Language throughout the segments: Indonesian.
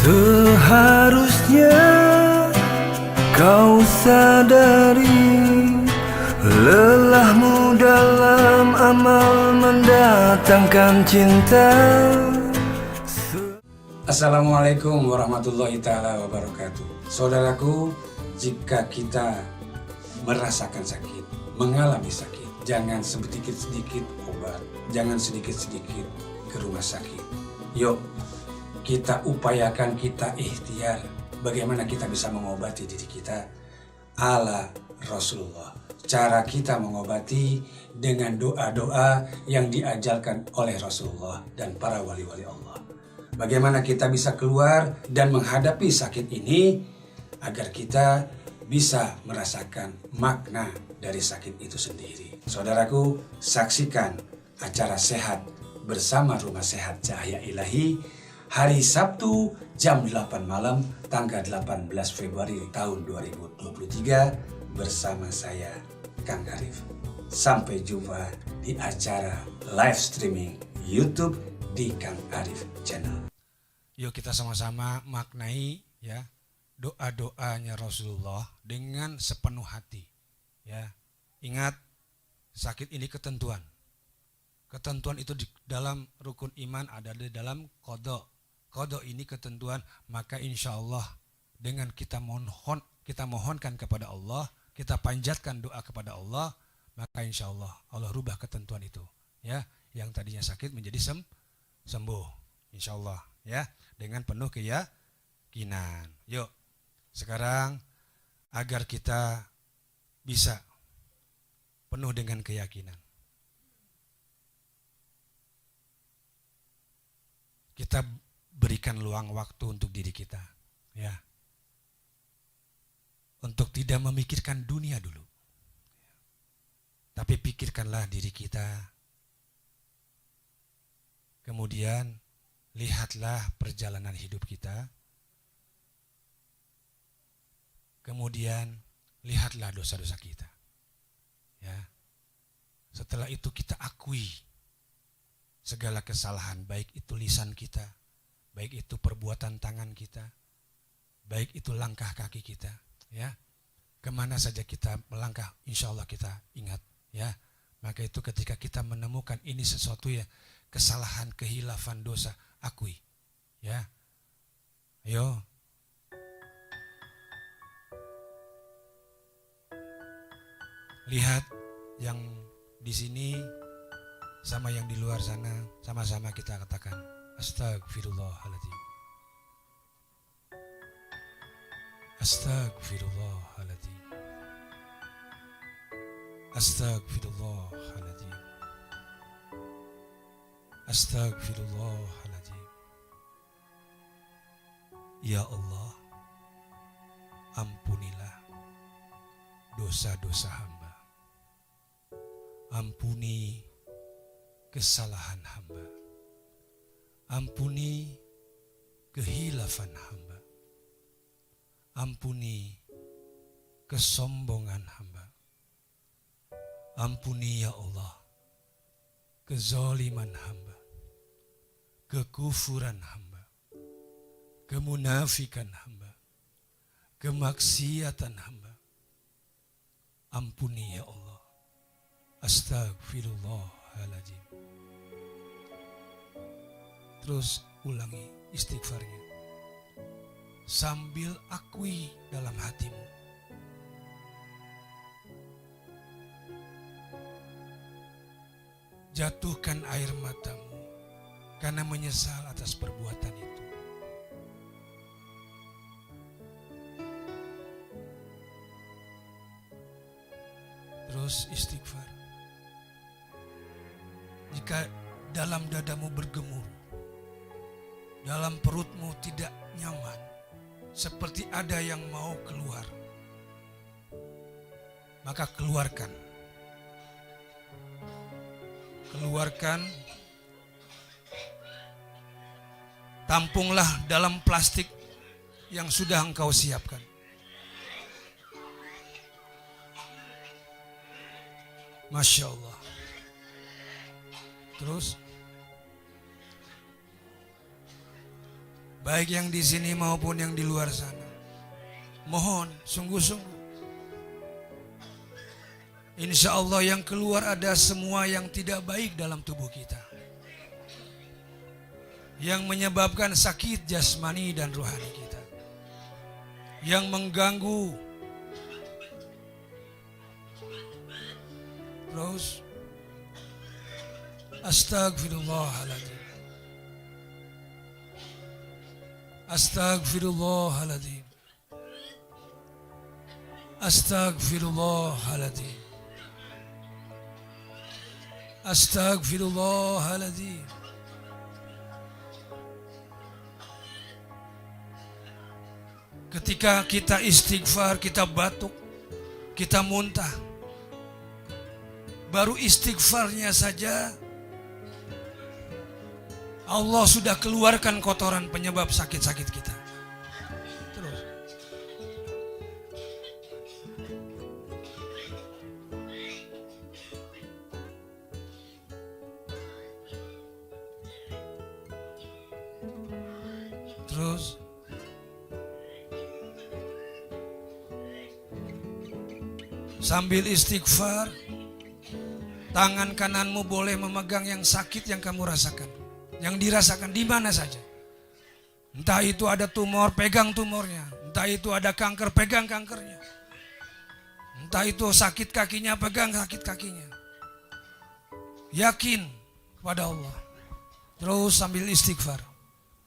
Seharusnya kau sadari lelahmu dalam amal mendatangkan cinta. Assalamualaikum warahmatullahi ta'ala wabarakatuh. Saudaraku, jika kita merasakan sakit, mengalami sakit, jangan sedikit-sedikit obat, jangan sedikit-sedikit ke rumah sakit. Yuk, kita upayakan, kita ikhtiar bagaimana kita bisa mengobati diri kita ala Rasulullah. Cara kita mengobati dengan doa-doa yang diajarkan oleh Rasulullah dan para wali-wali Allah. Bagaimana kita bisa keluar dan menghadapi sakit ini agar kita bisa merasakan makna dari sakit itu sendiri. Saudaraku, saksikan acara sehat bersama Rumah Sehat Cahaya Ilahi hari Sabtu jam 8 malam tanggal 18 Februari tahun 2023 bersama saya, Kang Arif. Sampai jumpa di acara live streaming YouTube di Kang Arif Channel. Yuk kita sama-sama maknai ya doa-doanya Rasulullah dengan sepenuh hati. Ya, ingat sakit ini ketentuan. Ketentuan itu di dalam rukun iman ada di dalam qada. Qada ini ketentuan, maka insya Allah dengan kita mohonkan kepada Allah, kita panjatkan doa kepada Allah, maka insya Allah Allah rubah ketentuan itu. Ya, yang tadinya sakit menjadi sembuh, insya Allah ya, dengan penuh keyakinan. Yuk, sekarang agar kita bisa penuh dengan keyakinan, kita berikan luang waktu untuk diri kita, ya, untuk tidak memikirkan dunia dulu, tapi pikirkanlah diri kita. Kemudian lihatlah perjalanan hidup kita. Kemudian lihatlah dosa-dosa kita. Ya. Setelah itu kita akui segala kesalahan, baik itu lisan kita, baik itu perbuatan tangan kita, baik itu langkah kaki kita. Ya. Kemana saja kita melangkah, insya Allah kita ingat. Ya. Maka itu ketika kita menemukan ini sesuatu ya, kesalahan, kehilafan, dosa, akui. Ya. Ayo. Lihat yang di sini sama yang di luar sana, sama-sama kita katakan astagfirullahaladzim. Astagfirullahaladzim. Astagfirullahaladzim. Astagfirullahaladzim. Ya Allah, ampunilah dosa-dosa hamba. Ampuni kesalahan hamba. Ampuni kehilafan hamba. Ampuni kesombongan hamba. Ampuni ya Allah kezaliman hamba, kekufuran hamba, kemunafikan hamba, kemaksiatan hamba. Ampuni ya Allah. Astagfirullahaladzim. Terus ulangi istighfarnya sambil akui dalam hatimu. Jatuhkan air matamu karena menyesal atas perbuatan itu. Terus istighfar. Jika dalam dadamu bergemuruh, dalam perutmu tidak nyaman, seperti ada yang mau keluar, maka keluarkan. Keluarkan, tampunglah dalam plastik yang sudah engkau siapkan. Masya Allah. Terus baik yang di sini maupun yang di luar sana. Mohon sungguh-sungguh, insya Allah yang keluar ada semua yang tidak baik dalam tubuh kita, yang menyebabkan sakit jasmani dan rohani kita, yang mengganggu. Terus astagfirullahaladzim, astagfirullahaladzim, astagfirullahaladzim, astagfirullahaladzim. Ketika kita istighfar, kita batuk, kita muntah, baru istighfarnya saja Allah sudah keluarkan kotoran penyebab sakit-sakit kita. Terus terus sambil istighfar, tangan kananmu boleh memegang yang sakit yang kamu rasakan, yang dirasakan di mana saja. Entah itu ada tumor, pegang tumornya. Entah itu ada kanker, pegang kankernya. Entah itu sakit kakinya, pegang sakit kakinya. Yakin kepada Allah. Terus sambil istighfar.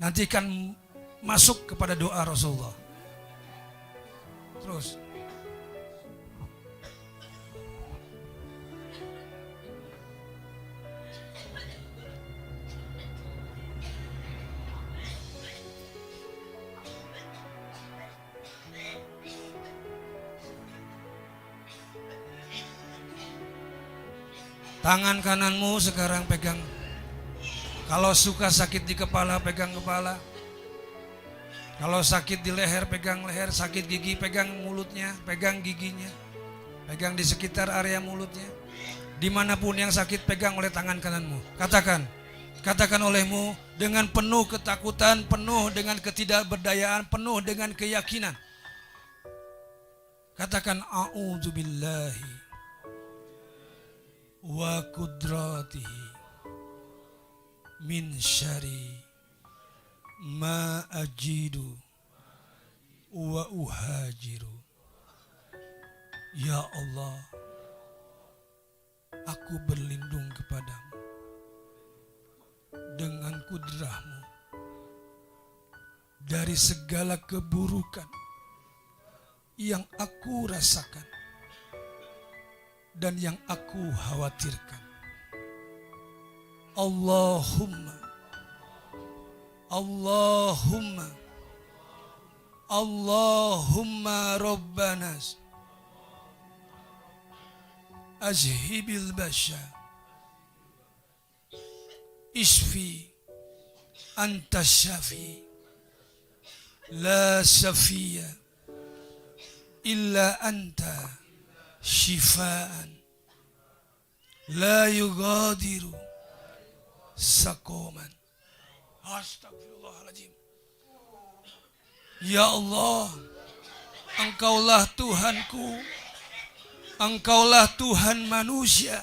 Nanti kan masuk kepada doa Rasulullah. Terus tangan kananmu sekarang pegang. Kalau suka sakit di kepala, pegang kepala. Kalau sakit di leher, pegang leher. Sakit gigi, pegang mulutnya, pegang giginya. Pegang di sekitar area mulutnya. Dimanapun yang sakit, pegang oleh tangan kananmu. Katakan olehmu dengan penuh ketakutan, penuh dengan ketidakberdayaan, penuh dengan keyakinan. Katakan a'udzubillahi wa kudratihi min syari ma ajidu wa uhajiru. Ya Allah, aku berlindung kepadamu dengan kudrahmu dari segala keburukan yang aku rasakan dan yang aku khawatirkan. Allahumma, Allahumma, Allahumma Rabbanas azhibil basya isfi anta syafi la syafiya illa anta shifaan la yugadiru sakoman. Astagfirullahaladzim. Ya Allah, Engkaulah Tuhanku, Engkaulah Tuhan manusia.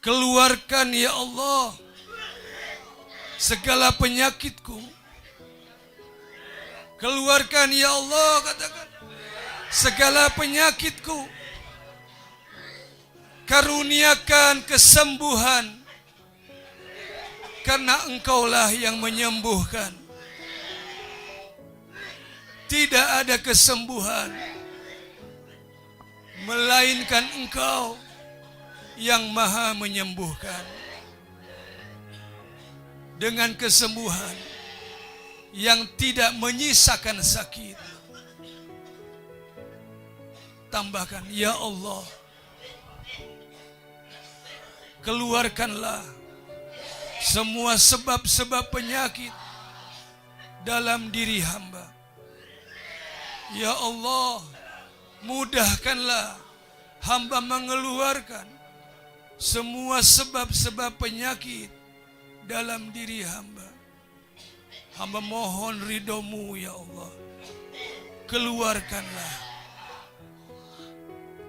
Keluarkan ya Allah segala penyakitku. Keluarkan ya Allah, katakan, segala penyakitku. Karuniakan kesembuhan, karena Engkaulah yang menyembuhkan. Tidak ada kesembuhan melainkan Engkau yang maha menyembuhkan. Dengan kesembuhan yang tidak menyisakan sakit. Tambahkan, ya Allah, keluarkanlah semua sebab-sebab penyakit dalam diri hamba. Ya Allah, mudahkanlah hamba mengeluarkan semua sebab-sebab penyakit dalam diri hamba. Hamba mohon ridho-Mu ya Allah. Keluarkanlah.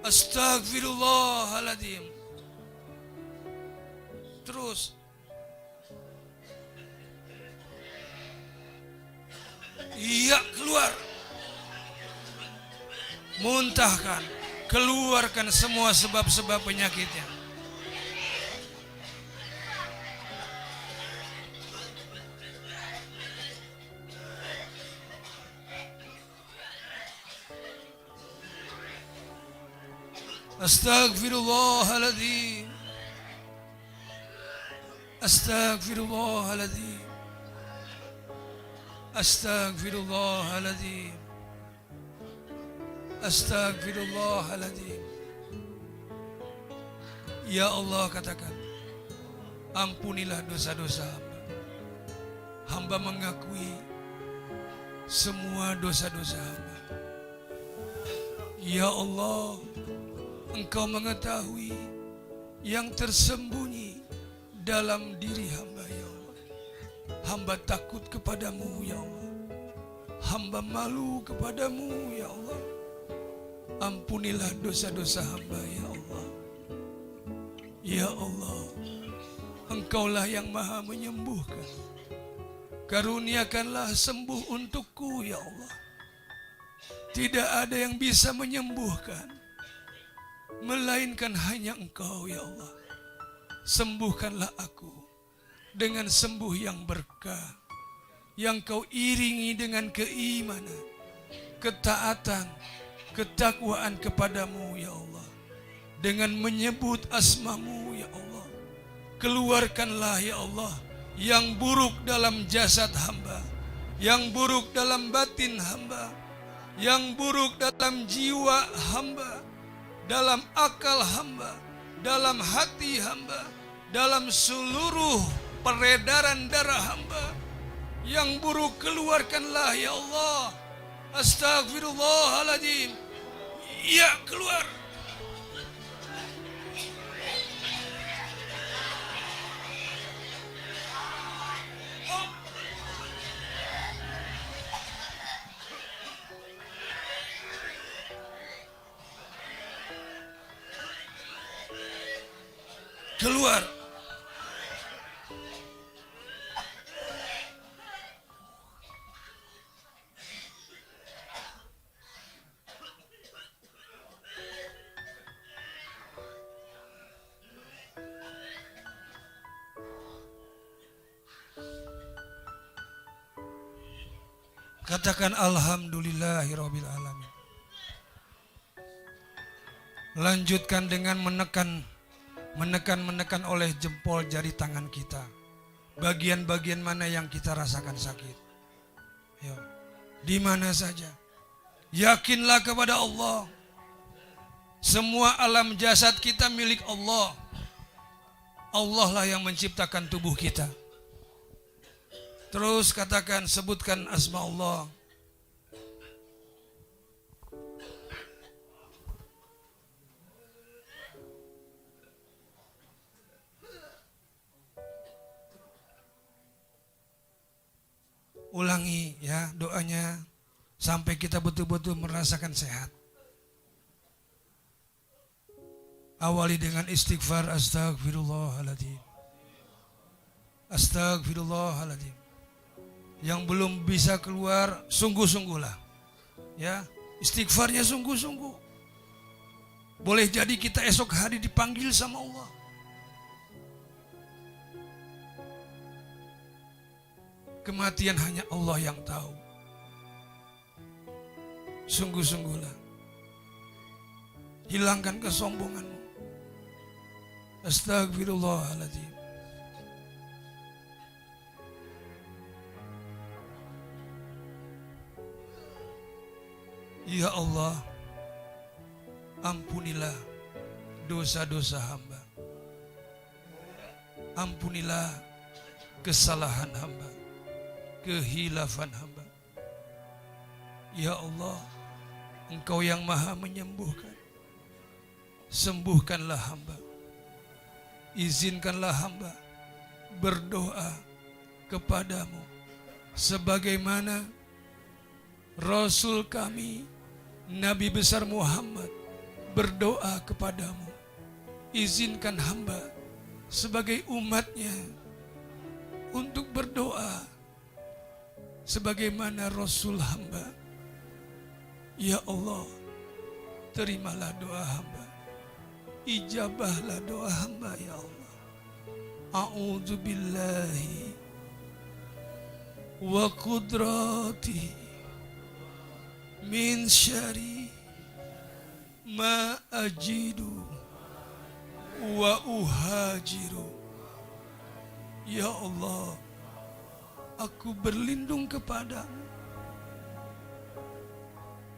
Astagfirullahaladzim. Terus. Iya, keluar. Muntahkan. Keluarkan semua sebab-sebab penyakitnya. Astagfirullahaladzim. Astagfirullahaladzim. Astagfirullahaladzim. Astagfirullahaladzim. Ya Allah, katakan, ampunilah dosa-dosa hamba. Hamba mengakui semua dosa-dosa hamba. Ya Allah, Engkau mengetahui yang tersembunyi dalam diri hamba ya Allah. Hamba takut kepadamu ya Allah. Hamba malu kepadamu ya Allah. Ampunilah dosa-dosa hamba ya Allah. Ya Allah, Engkaulah yang maha menyembuhkan. Karuniakanlah sembuh untukku ya Allah. Tidak ada yang bisa menyembuhkan melainkan hanya Engkau ya Allah. Sembuhkanlah aku dengan sembuh yang berkah, yang Kau iringi dengan keimanan, ketaatan, ketakwaan kepadamu ya Allah. Dengan menyebut asma-Mu ya Allah. Keluarkanlah ya Allah yang buruk dalam jasad hamba, yang buruk dalam batin hamba, yang buruk dalam jiwa hamba, dalam akal hamba, dalam hati hamba, dalam seluruh peredaran darah hamba. Yang buruk keluarkanlah ya Allah. Astagfirullahaladzim. Ya, keluar. Keluar. Katakan alhamdulillahirabbil alamin. Lanjutkan dengan menekan oleh jempol jari tangan kita. Bagian-bagian mana yang kita rasakan sakit. Ya. Di mana saja. Yakinlah kepada Allah. Semua alam jasad kita milik Allah. Allah lah yang menciptakan tubuh kita. Terus katakan, sebutkan asma Allah. Ulangi ya doanya sampai kita betul-betul merasakan sehat. Awali dengan istighfar, astagfirullahaladzim. Astagfirullahaladzim. Yang belum bisa keluar, sungguh-sungguhlah. Ya, istighfarnya sungguh-sungguh. Boleh jadi kita esok hari dipanggil sama Allah. Kematian hanya Allah yang tahu. Sungguh-sungguhlah. Hilangkan kesombonganmu. Astagfirullahaladzim. Ya Allah, ampunilah dosa-dosa hamba. Ampunilah kesalahan hamba, kehilafan hamba. Ya Allah, Engkau yang maha menyembuhkan. Sembuhkanlah hamba. Izinkanlah hamba berdoa kepadamu sebagaimana Rasul kami Nabi besar Muhammad berdoa kepadamu. Izinkan hamba sebagai umatnya untuk berdoa sebagaimana Rasul hamba. Ya Allah, terimalah doa hamba, ijabahlah doa hamba ya Allah. A'udzu billahi wa qudrati min syarri ma ajidu wa uhajiru. Ya Allah, aku berlindung kepadamu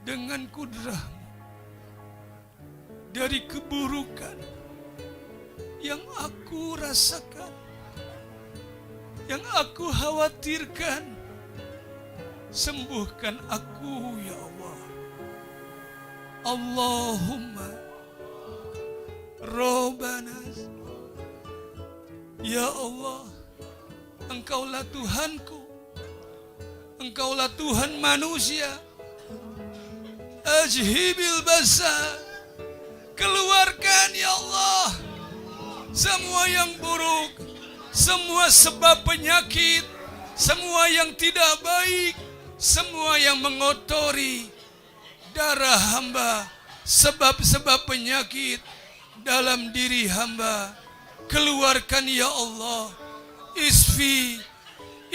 dengan kudrah-Mu dari keburukan yang aku rasakan, yang aku khawatirkan. Sembuhkan aku ya Allah. Allahumma Rabbana, ya Allah, Engkaulah Tuhanku, Engkaulah Tuhan manusia. Ajhibil basa, keluarkan ya Allah semua yang buruk, semua sebab penyakit, semua yang tidak baik, semua yang mengotori darah hamba, sebab-sebab penyakit dalam diri hamba. Keluarkan ya Allah. Isfi,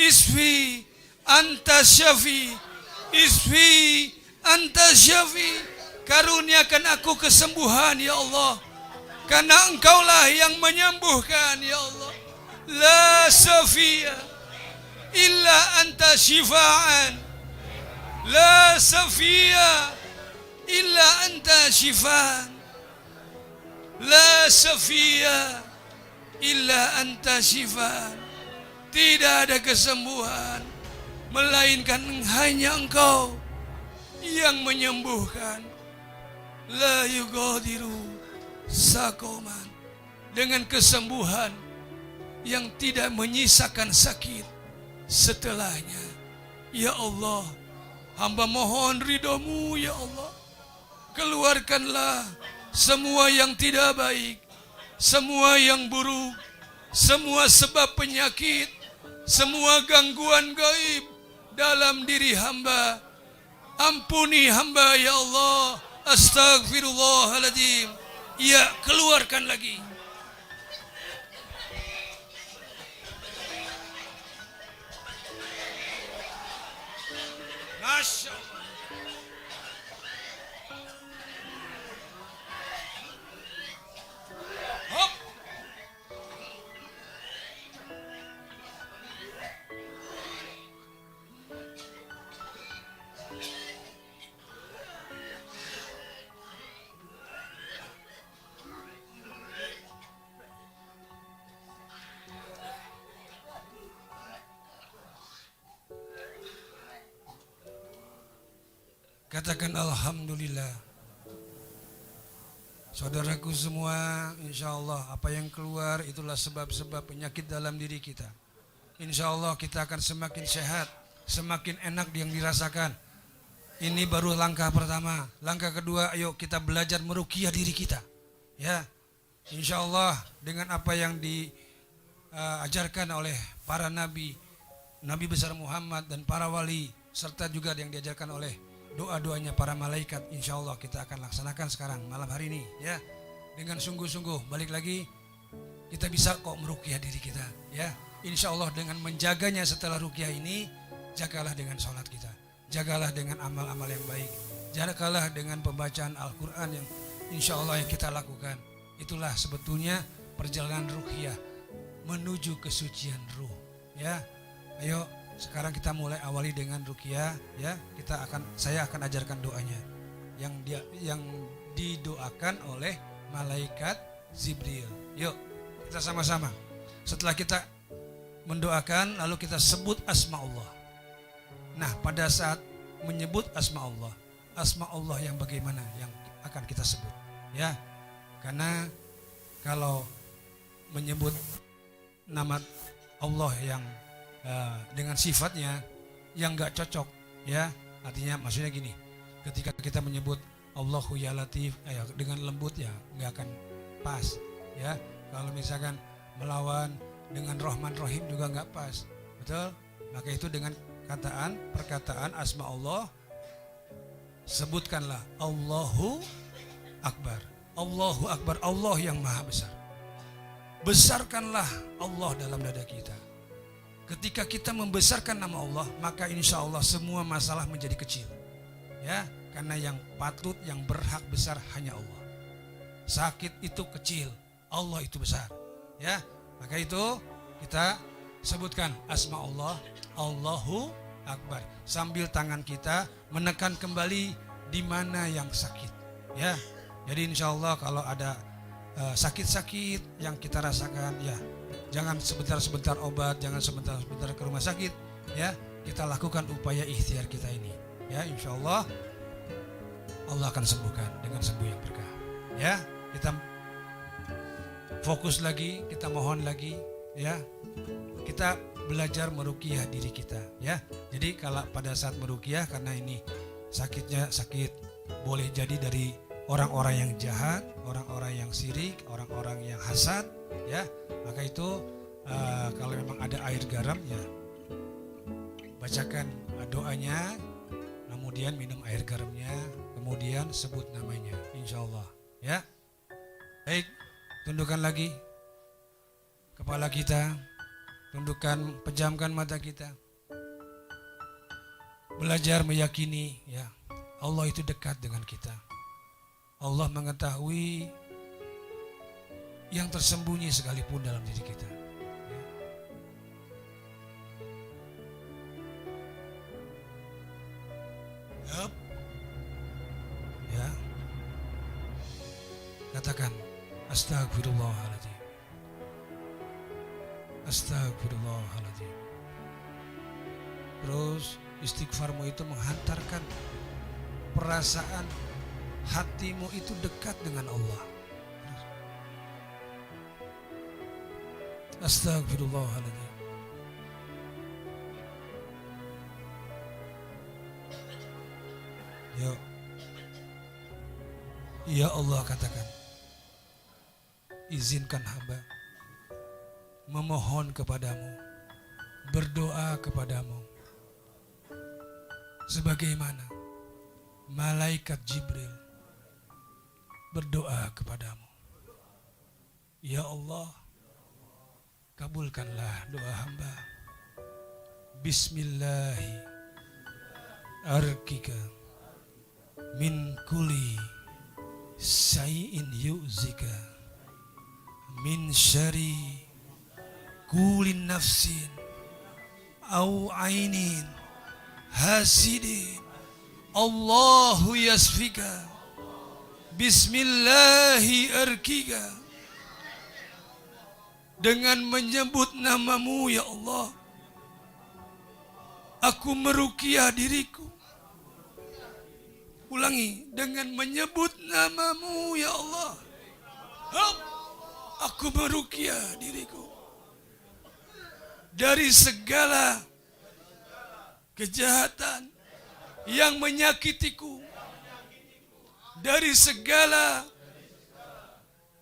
isfi, anta syafi, isfi, anta syafi. Karuniakan aku kesembuhan ya Allah, karena Engkaulah yang menyembuhkan ya Allah. La syafi'a illa anta syifaan, la syafi'a illa anta syifaan, la syafi'a illa anta syifaan. Tidak ada kesembuhan melainkan hanya Engkau yang menyembuhkan. La yughadiru saqaman, dengan kesembuhan yang tidak menyisakan sakit setelahnya. Ya Allah, hamba mohon ridho-Mu ya Allah. Keluarkanlah semua yang tidak baik, semua yang buruk, semua sebab penyakit, semua gangguan gaib dalam diri hamba. Ampuni hamba ya Allah. Astagfirullahaladzim. Ya, keluarkan lagi. Masya Allah. Hop. Katakan alhamdulillah. Saudaraku semua, insya Allah apa yang keluar itulah sebab-sebab penyakit dalam diri kita. Insya Allah kita akan semakin sehat, semakin enak yang dirasakan. Ini baru langkah pertama. Langkah kedua, ayo kita belajar meruqyah diri kita. Ya, insya Allah dengan apa yang diajarkan oleh para nabi, Nabi besar Muhammad dan para wali, serta juga yang diajarkan oleh doa-doanya para malaikat, insya Allah kita akan laksanakan sekarang malam hari ini ya, dengan sungguh-sungguh. Balik lagi, kita bisa kok meruqyah diri kita ya, insya Allah dengan menjaganya. Setelah ruqyah ini, jagalah dengan sholat kita, jagalah dengan amal-amal yang baik, jagalah dengan pembacaan Al-Quran yang insya Allah yang kita lakukan. Itulah sebetulnya perjalanan ruqyah menuju kesucian ruh ya. Ayo sekarang kita mulai awali dengan ruqyah ya. Saya akan ajarkan doanya yang didoakan oleh malaikat Jibril. Yuk kita sama-sama. Setelah kita mendoakan, lalu kita sebut asma Allah. Nah, pada saat menyebut asma Allah yang bagaimana yang akan kita sebut ya. Karena kalau menyebut nama Allah yang dengan sifatnya yang nggak cocok, ya. Artinya maksudnya gini, ketika kita menyebut Allahu ya Latif dengan lembut ya nggak akan pas, ya. Kalau misalkan melawan dengan Rahman Rahim juga nggak pas, betul? Maka itu dengan perkataan asma Allah, sebutkanlah Allahu Akbar. Allahu Akbar, Allah yang maha besar. Besarkanlah Allah dalam dada kita. Ketika kita membesarkan nama Allah, maka insya Allah semua masalah menjadi kecil, ya. Karena yang patut, yang berhak besar hanya Allah. Sakit itu kecil, Allah itu besar, ya. Maka itu kita sebutkan asma Allah, Allahu Akbar, sambil tangan kita menekan kembali di mana yang sakit, ya. Jadi insya Allah kalau ada sakit-sakit yang kita rasakan, ya jangan sebentar-sebentar obat, jangan sebentar-sebentar ke rumah sakit, ya. Kita lakukan upaya ikhtiar kita ini, ya. Insya Allah Allah akan sembuhkan dengan sembuh yang berkah, ya. Kita fokus lagi, kita mohon lagi, ya. Kita belajar meruqyah diri kita, ya. Jadi kalau pada saat meruqyah, karena ini sakitnya sakit boleh jadi dari orang-orang yang jahat, orang-orang yang syirik, orang-orang yang hasad, ya. Maka itu kalau memang ada air garam, ya bacakan doanya, kemudian minum air garamnya, kemudian sebut namanya, insya Allah, ya. Baik, tundukkan lagi kepala kita, tundukkan, pejamkan mata kita. Belajar meyakini, ya, Allah itu dekat dengan kita. Allah mengetahui yang tersembunyi sekalipun dalam diri kita. Yup. Ya. Katakan astagfirullahaladzim. Astagfirullahaladzim. Terus istighfarmu itu menghantarkan perasaan hatimu itu dekat dengan Allah. Astagfirullahaladzim. Ya, ya Allah, katakan, izinkan hamba memohon kepadamu, berdoa kepadamu, sebagaimana malaikat Jibril berdoa kepadamu. Ya Allah, kabulkanlah doa hamba. Bismillahi arkika min kulli syai'in yu'zika min syari kulli nafsin au ainin hasidin Allahu yasfika. Bismillahi arkika, dengan menyebut namamu ya Allah, aku meruqyah diriku. Ulangi, dengan menyebut namamu ya Allah, aku meruqyah diriku dari segala kejahatan yang menyakitiku, dari segala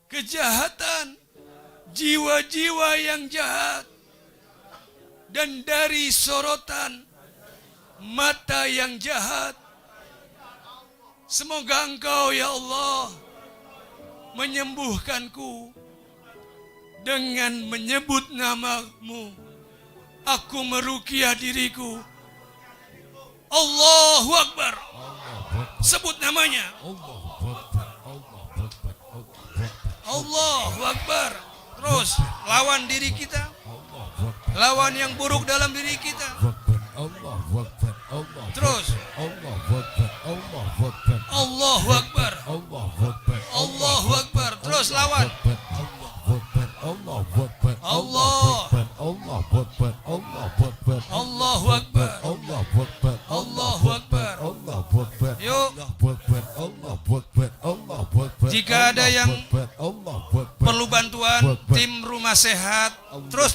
kejahatan jiwa-jiwa yang jahat, dan dari sorotan mata yang jahat. Semoga Engkau ya Allah menyembuhkanku dengan menyebut namamu. Aku meruqyah diriku. Allahu Akbar. Sebut namanya. Allahu Akbar. Terus lawan diri kita, lawan yang buruk dalam diri kita. Terus Allahu Akbar. Allahu Akbar. Terus lawan. Allah. Allahu Akbar. Allahu Akbar. Yuk. Jika ada yang perlu bantuan tim rumah sehat, terus